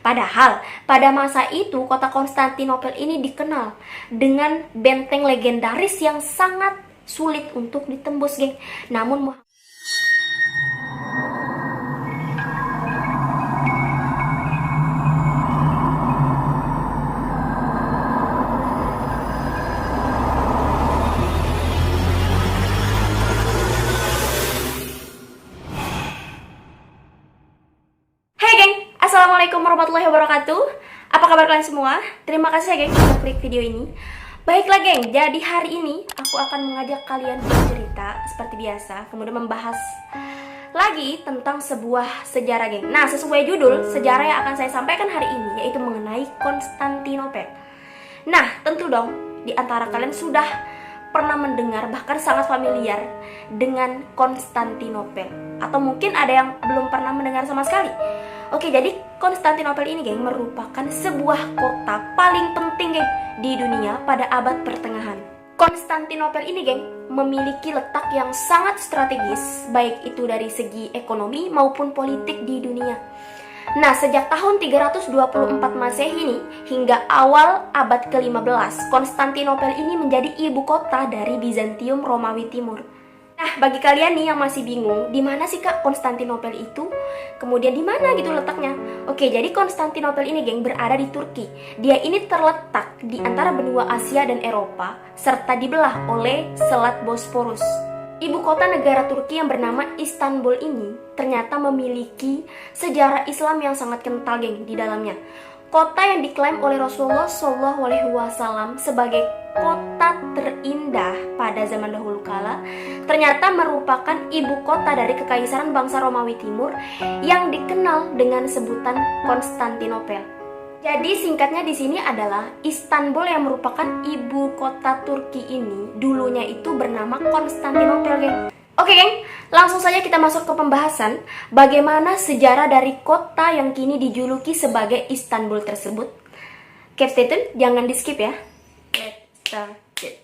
Padahal pada masa itu kota Konstantinopel ini dikenal dengan benteng legendaris yang sangat sulit untuk ditembus, geng. Namun Assalamualaikum warahmatullahi wabarakatuh. Apa kabar kalian semua? Terima kasih ya geng sudah klik video ini. Baiklah geng, jadi hari ini aku akan mengajak kalian bercerita seperti biasa, kemudian membahas lagi tentang sebuah sejarah geng. Nah, sesuai judul, sejarah yang akan saya sampaikan hari ini yaitu mengenai Konstantinopel. Nah, tentu dong di antara kalian sudah pernah mendengar, bahkan sangat familiar dengan Konstantinopel, atau mungkin ada yang belum pernah mendengar sama sekali. Oke, jadi Konstantinopel ini geng merupakan sebuah kota paling penting geng di dunia pada abad pertengahan. Konstantinopel ini geng memiliki letak yang sangat strategis, baik itu dari segi ekonomi maupun politik di dunia. Nah, sejak tahun 324 Masehi ini hingga awal abad ke-15, Konstantinopel ini menjadi ibu kota dari Bizantium Romawi Timur. Nah, bagi kalian nih yang masih bingung, di mana sih Kak Konstantinopel itu? Kemudian di mana gitu letaknya? Oke, jadi Konstantinopel ini geng berada di Turki. Dia ini terletak di antara benua Asia dan Eropa, serta dibelah oleh Selat Bosporus. Ibu kota negara Turki yang bernama Istanbul ini ternyata memiliki sejarah Islam yang sangat kental geng di dalamnya. Kota yang diklaim oleh Rasulullah SAW sebagai kota terindah pada zaman dahulu kala ternyata merupakan ibu kota dari kekaisaran bangsa Romawi Timur yang dikenal dengan sebutan Konstantinopel. Jadi singkatnya di sini adalah Istanbul yang merupakan ibu kota Turki ini dulunya itu bernama Konstantinopel, geng. Oke, geng, langsung saja kita masuk ke pembahasan bagaimana sejarah dari kota yang kini dijuluki sebagai Istanbul tersebut. Keep stay tune, jangan di skip ya. Let's start it.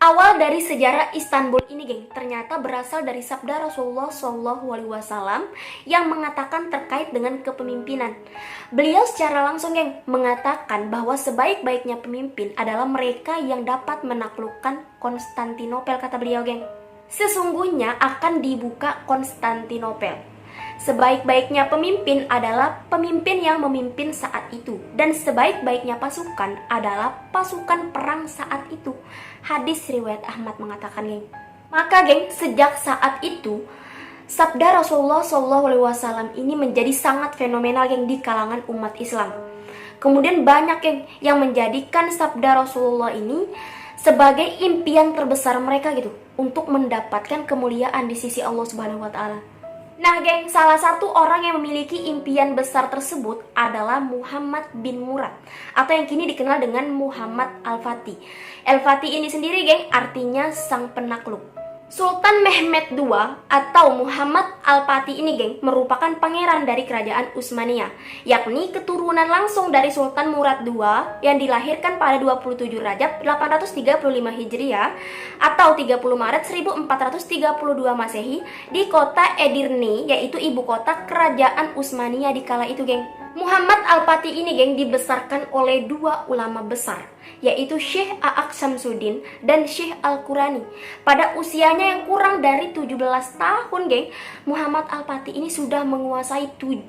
Awal dari sejarah Istanbul ini geng ternyata berasal dari sabda Rasulullah SAW yang mengatakan terkait dengan kepemimpinan. Beliau secara langsung geng mengatakan bahwa sebaik-baiknya pemimpin adalah mereka yang dapat menaklukkan Konstantinopel, kata beliau geng. Sesungguhnya akan dibuka Konstantinopel. Sebaik-baiknya pemimpin adalah pemimpin yang memimpin saat itu, dan sebaik-baiknya pasukan adalah pasukan perang saat itu. Hadis riwayat Ahmad mengatakan geng. Maka geng, sejak saat itu sabda Rasulullah SAW ini menjadi sangat fenomenal geng di kalangan umat Islam. Kemudian banyak geng yang menjadikan sabda Rasulullah ini sebagai impian terbesar mereka gitu untuk mendapatkan kemuliaan di sisi Allah Subhanahu wa taala. Nah geng, salah satu orang yang memiliki impian besar tersebut adalah Muhammad bin Murad, atau yang kini dikenal dengan Muhammad Al-Fatih. Al-Fatih ini sendiri geng artinya sang penakluk. Sultan Mehmed II atau Muhammad Al-Fatih ini geng merupakan pangeran dari kerajaan Utsmaniyah, yakni keturunan langsung dari Sultan Murad II yang dilahirkan pada 27 Rajab 835 Hijriah atau 30 Maret 1432 Masehi di kota Edirne, yaitu ibu kota kerajaan Utsmaniyah di kala itu geng. Muhammad Al-Fatih ini geng dibesarkan oleh dua ulama besar, yaitu Syekh A'aq Syamsuddin dan Syekh Al-Qurani. Pada usianya yang kurang dari 17 tahun geng, Muhammad Al-Fatih ini sudah menguasai 7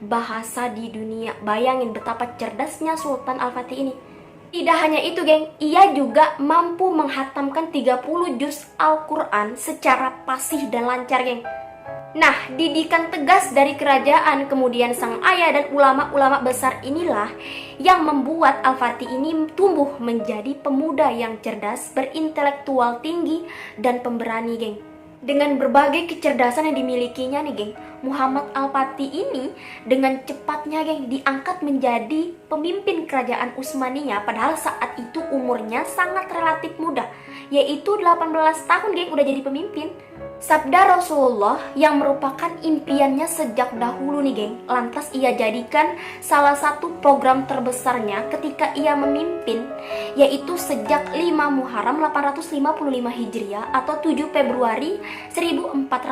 bahasa di dunia. Bayangin betapa cerdasnya Sultan Al-Fatih ini. Tidak hanya itu geng, ia juga mampu menghatamkan 30 juz Al-Quran secara fasih dan lancar geng. Nah, didikan tegas dari kerajaan, kemudian sang ayah dan ulama-ulama besar inilah yang membuat Al-Fatih ini tumbuh menjadi pemuda yang cerdas, berintelektual tinggi, dan pemberani geng. Dengan berbagai kecerdasan yang dimilikinya nih geng, Muhammad Al-Fatih ini dengan cepatnya geng diangkat menjadi pemimpin kerajaan Utsmaniyah, padahal saat itu umurnya sangat relatif muda, yaitu 18 tahun geng udah jadi pemimpin. Sabda Rasulullah yang merupakan impiannya sejak dahulu nih geng, lantas ia jadikan salah satu program terbesarnya ketika ia memimpin, yaitu sejak 5 Muharram 855 Hijriah atau 7 Februari 1451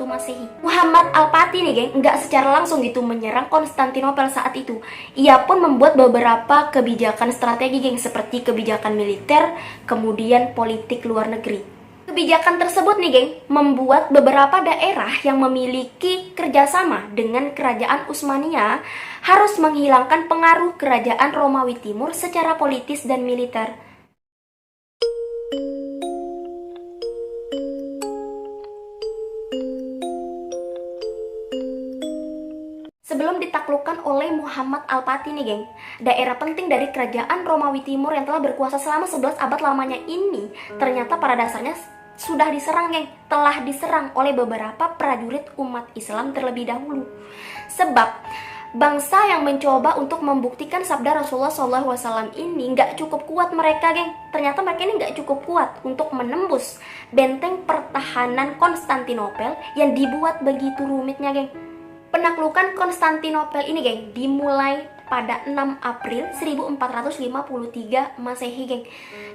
Masehi. Muhammad Al-Fatih nih geng, nggak secara langsung gitu menyerang Konstantinopel saat itu. Ia pun membuat beberapa kebijakan strategi geng, seperti kebijakan militer, kemudian politik luar negeri. Kebijakan tersebut nih geng, membuat beberapa daerah yang memiliki kerjasama dengan kerajaan Utsmaniyah harus menghilangkan pengaruh kerajaan Romawi Timur secara politis dan militer. Sebelum ditaklukkan oleh Muhammad Al-Fatih nih geng, daerah penting dari kerajaan Romawi Timur yang telah berkuasa selama 11 abad lamanya ini ternyata pada dasarnya sudah diserang geng, telah diserang oleh beberapa prajurit umat Islam terlebih dahulu. Sebab bangsa yang mencoba untuk membuktikan sabda Rasulullah SAW ini nggak cukup kuat mereka geng. Ternyata mereka ini nggak cukup kuat untuk menembus benteng pertahanan Konstantinopel yang dibuat begitu rumitnya geng. Penaklukan Konstantinopel ini geng dimulai pada 6 April 1453 Masehi geng.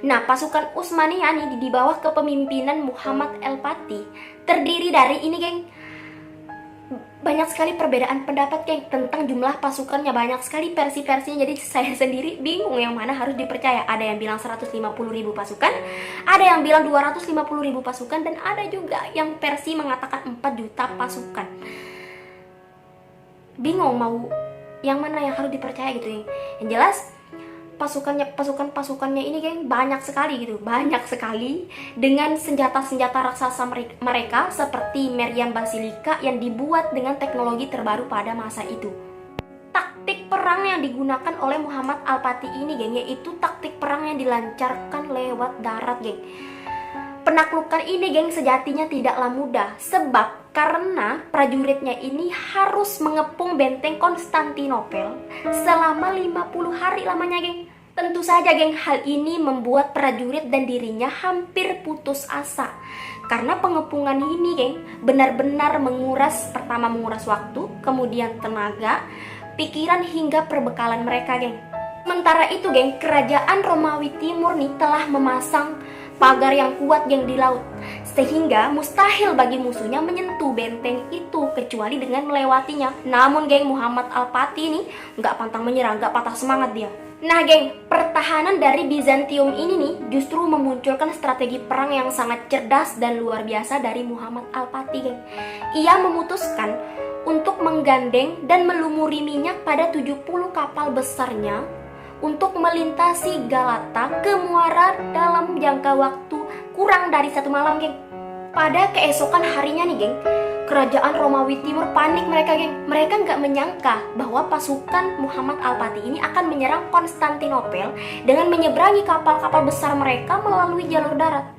Nah, pasukan Utsmaniyah nih di bawah kepemimpinan Muhammad Al-Fatih terdiri dari ini geng. Banyak sekali perbedaan pendapat geng tentang jumlah pasukannya, banyak sekali versi-versinya. Jadi saya sendiri bingung yang mana harus dipercaya. Ada yang bilang 150.000 pasukan, ada yang bilang 250.000 pasukan, dan ada juga yang versi mengatakan 4 juta pasukan. Bingung mau yang mana yang harus dipercaya gitu ya. Yang jelas pasukannya ini geng banyak sekali gitu, banyak sekali dengan senjata-senjata raksasa mereka seperti meriam basilika yang dibuat dengan teknologi terbaru pada masa itu. Taktik perang yang digunakan oleh Muhammad Al-Fatih ini geng yaitu taktik perang yang dilancarkan lewat darat geng. Penaklukan ini geng sejatinya tidaklah mudah, sebab karena prajuritnya ini harus mengepung benteng Konstantinopel selama 50 hari lamanya geng. Tentu saja geng, hal ini membuat prajurit dan dirinya hampir putus asa. Karena pengepungan ini geng benar-benar menguras waktu, kemudian tenaga, pikiran hingga perbekalan mereka geng. Sementara itu geng, kerajaan Romawi Timur nih telah memasang pagar yang kuat geng di laut, sehingga mustahil bagi musuhnya menyentuh benteng itu kecuali dengan melewatinya. Namun geng, Muhammad Al-Fatih ini nggak pantang menyerah, nggak patah semangat dia. Nah geng, pertahanan dari Bizantium ini nih justru memunculkan strategi perang yang sangat cerdas dan luar biasa dari Muhammad Al-Fatih geng. Ia memutuskan untuk menggandeng dan melumuri minyak pada 70 kapal besarnya untuk melintasi Galata ke muara dalam jangka waktu kurang dari 1 malam geng. Pada keesokan harinya nih geng, kerajaan Romawi Timur panik mereka geng. Mereka nggak menyangka bahwa pasukan Muhammad Al-Fatih ini akan menyerang Konstantinopel dengan menyeberangi kapal-kapal besar mereka melalui jalur darat.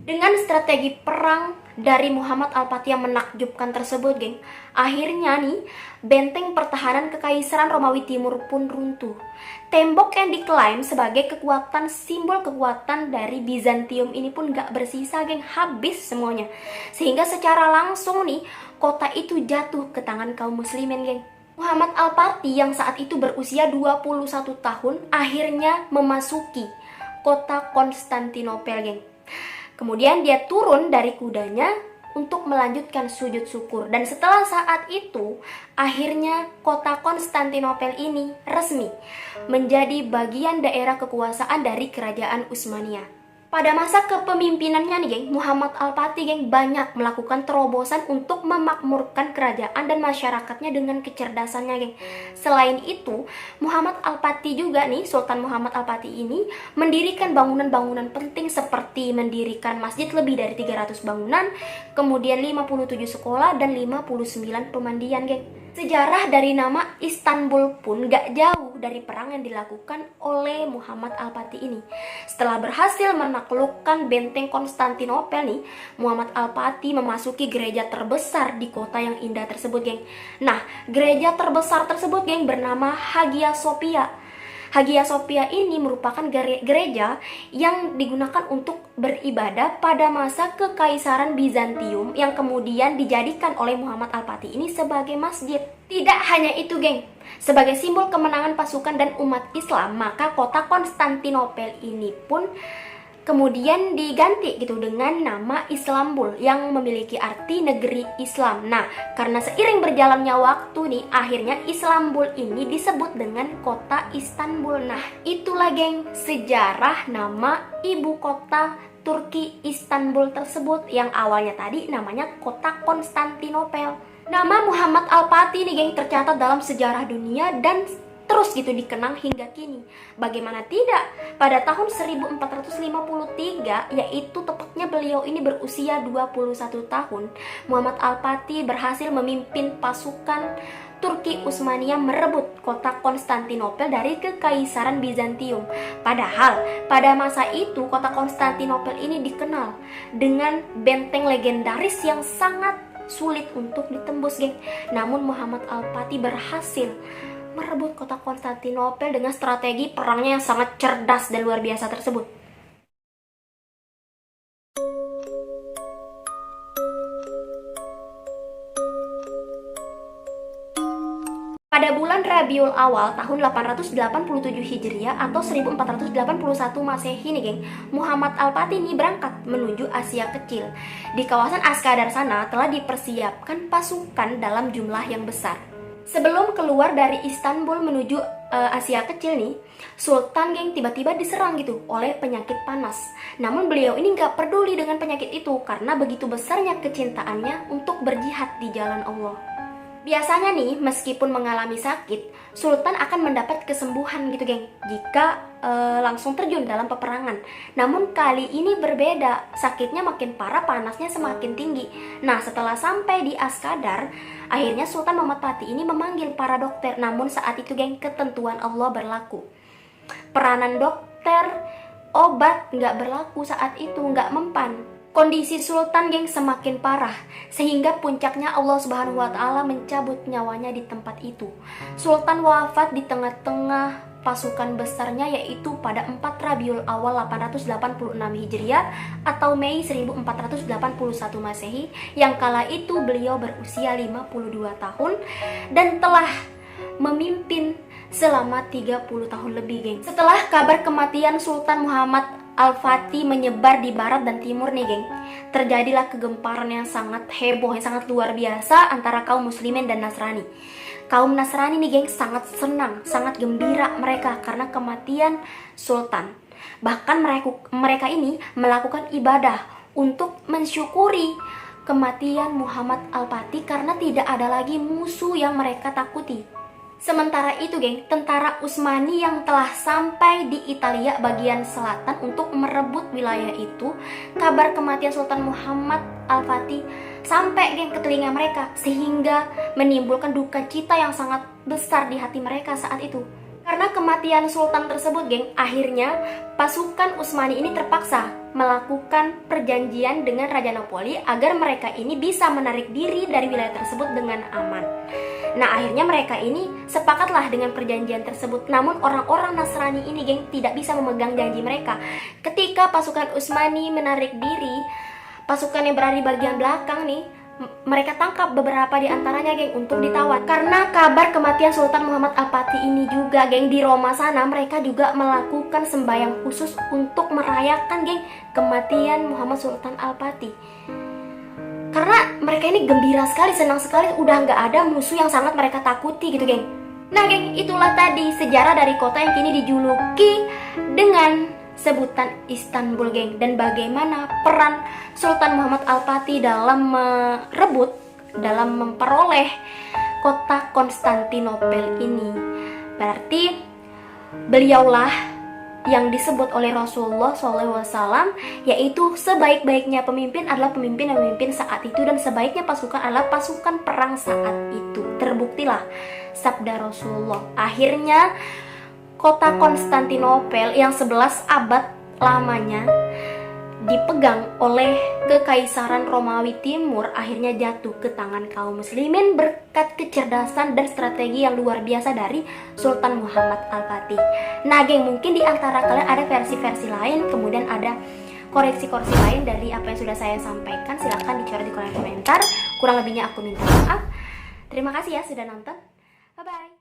Dengan strategi perang dari Muhammad Al-Fatih yang menakjubkan tersebut geng, akhirnya nih benteng pertahanan Kekaisaran Romawi Timur pun runtuh. Tembok yang diklaim sebagai kekuatan, simbol kekuatan dari Bizantium ini pun gak bersisa geng, habis semuanya. Sehingga secara langsung nih kota itu jatuh ke tangan kaum muslimin geng. Muhammad Al-Fatih yang saat itu berusia 21 tahun akhirnya memasuki kota Konstantinopel geng. Kemudian dia turun dari kudanya untuk melanjutkan sujud syukur. Dan setelah saat itu, akhirnya kota Konstantinopel ini resmi menjadi bagian daerah kekuasaan dari kerajaan Utsmaniyah. Pada masa kepemimpinannya nih geng, Muhammad Al-Fatih geng banyak melakukan terobosan untuk memakmurkan kerajaan dan masyarakatnya dengan kecerdasannya geng. Selain itu, Muhammad Al-Fatih juga nih, Sultan Muhammad Al-Fatih ini mendirikan bangunan-bangunan penting seperti mendirikan masjid lebih dari 300 bangunan, kemudian 57 sekolah dan 59 pemandian geng. Sejarah dari nama Istanbul pun gak jauh dari perang yang dilakukan oleh Muhammad Al-Fatih ini. Setelah berhasil menaklukkan benteng Konstantinopel nih, Muhammad Al-Fatih memasuki gereja terbesar di kota yang indah tersebut geng. Nah, gereja terbesar tersebut geng bernama Hagia Sophia. Hagia Sophia ini merupakan gereja yang digunakan untuk beribadah pada masa Kekaisaran Bizantium yang kemudian dijadikan oleh Muhammad Al-Fatih ini sebagai masjid. Tidak hanya itu, geng. Sebagai simbol kemenangan pasukan dan umat Islam, maka kota Konstantinopel ini pun kemudian diganti gitu dengan nama Istanbul yang memiliki arti negeri Islam. Nah, karena seiring berjalannya waktu nih, akhirnya Istanbul ini disebut dengan kota Istanbul. Nah, itulah geng sejarah nama ibu kota Turki Istanbul tersebut yang awalnya tadi namanya kota Konstantinopel. Nama Muhammad Al-Fatih nih geng tercatat dalam sejarah dunia dan terus gitu dikenang hingga kini. Bagaimana tidak, pada tahun 1453, yaitu tepatnya beliau ini berusia 21 tahun, Muhammad Al-Fatih berhasil memimpin pasukan Turki Utsmaniyah merebut kota Konstantinopel dari Kekaisaran Bizantium. Padahal pada masa itu kota Konstantinopel ini dikenal dengan benteng legendaris yang sangat sulit untuk ditembus, geng. Namun Muhammad Al-Fatih berhasil merebut kota Konstantinopel dengan strategi perangnya yang sangat cerdas dan luar biasa tersebut. Pada bulan Rabiul Awal tahun 887 Hijriah atau 1481 Masehi nih geng, Muhammad Al-Fatih ini berangkat menuju Asia Kecil. Di kawasan Askadar sana telah dipersiapkan pasukan dalam jumlah yang besar. Sebelum keluar dari Istanbul menuju Asia Kecil nih, Sultan geng tiba-tiba diserang gitu oleh penyakit panas. Namun beliau ini nggak peduli dengan penyakit itu karena begitu besarnya kecintaannya untuk berjihad di jalan Allah. Biasanya nih, meskipun mengalami sakit, Sultan akan mendapat kesembuhan gitu geng jika langsung terjun dalam peperangan. Namun kali ini berbeda, sakitnya makin parah, panasnya semakin tinggi. Nah, setelah sampai di Askadar, akhirnya Sultan Muhammad Fatih ini memanggil para dokter. Namun saat itu geng, ketentuan Allah berlaku. Peranan dokter, obat nggak berlaku saat itu, nggak mempan. Kondisi Sultan geng semakin parah sehingga puncaknya Allah Subhanahu wa taala mencabut nyawanya di tempat itu. Sultan wafat di tengah-tengah pasukan besarnya yaitu pada 4 Rabiul Awal 886 Hijriah atau Mei 1481 Masehi yang kala itu beliau berusia 52 tahun dan telah memimpin selama 30 tahun lebih geng. Setelah kabar kematian Sultan Muhammad Al-Fatih menyebar di barat dan timur nih geng, terjadilah kegemparan yang sangat heboh, yang sangat luar biasa antara kaum muslimin dan Nasrani. Kaum Nasrani nih geng sangat senang, sangat gembira mereka karena kematian Sultan. Bahkan mereka ini melakukan ibadah untuk mensyukuri kematian Muhammad Al-Fatih karena tidak ada lagi musuh yang mereka takuti. Sementara itu geng, tentara Utsmani yang telah sampai di Italia bagian selatan untuk merebut wilayah itu, kabar kematian Sultan Muhammad Al-Fatih sampai geng ke telinga mereka sehingga menimbulkan duka cita yang sangat besar di hati mereka saat itu. Karena kematian Sultan tersebut geng, akhirnya pasukan Utsmani ini terpaksa melakukan perjanjian dengan Raja Napoli agar mereka ini bisa menarik diri dari wilayah tersebut dengan aman. Nah, akhirnya mereka ini sepakatlah dengan perjanjian tersebut. Namun orang-orang Nasrani ini geng tidak bisa memegang janji mereka. Ketika pasukan Utsmani menarik diri, pasukan yang berada di bagian belakang nih, mereka tangkap beberapa di antaranya geng untuk ditawan. Karena kabar kematian Sultan Muhammad Al-Fatih ini juga geng, di Roma sana mereka juga melakukan sembahyang khusus untuk merayakan geng kematian Muhammad Sultan Al-Fatih. Karena mereka ini gembira sekali, senang sekali, udah nggak ada musuh yang sangat mereka takuti gitu geng. Nah geng, itulah tadi sejarah dari kota yang kini dijuluki dengan sebutan Istanbul geng, dan bagaimana peran Sultan Muhammad Al-Fatih dalam merebut, dalam memperoleh kota Konstantinopel ini. Berarti beliaulah yang disebut oleh Rasulullah SAW, yaitu sebaik-baiknya pemimpin adalah pemimpin yang memimpin saat itu, dan sebaiknya pasukan adalah pasukan perang saat itu. Terbuktilah sabda Rasulullah. Akhirnya kota Konstantinopel yang 11 abad lamanya dipegang oleh Kekaisaran Romawi Timur akhirnya jatuh ke tangan kaum muslimin berkat kecerdasan dan strategi yang luar biasa dari Sultan Muhammad Al-Fatih. Nah geng, mungkin di antara kalian ada versi-versi lain, kemudian ada koreksi-koreksi lain dari apa yang sudah saya sampaikan. Silahkan dicoret di kolom komentar. Kurang lebihnya aku minta maaf. Terima kasih ya sudah nonton. Bye-bye.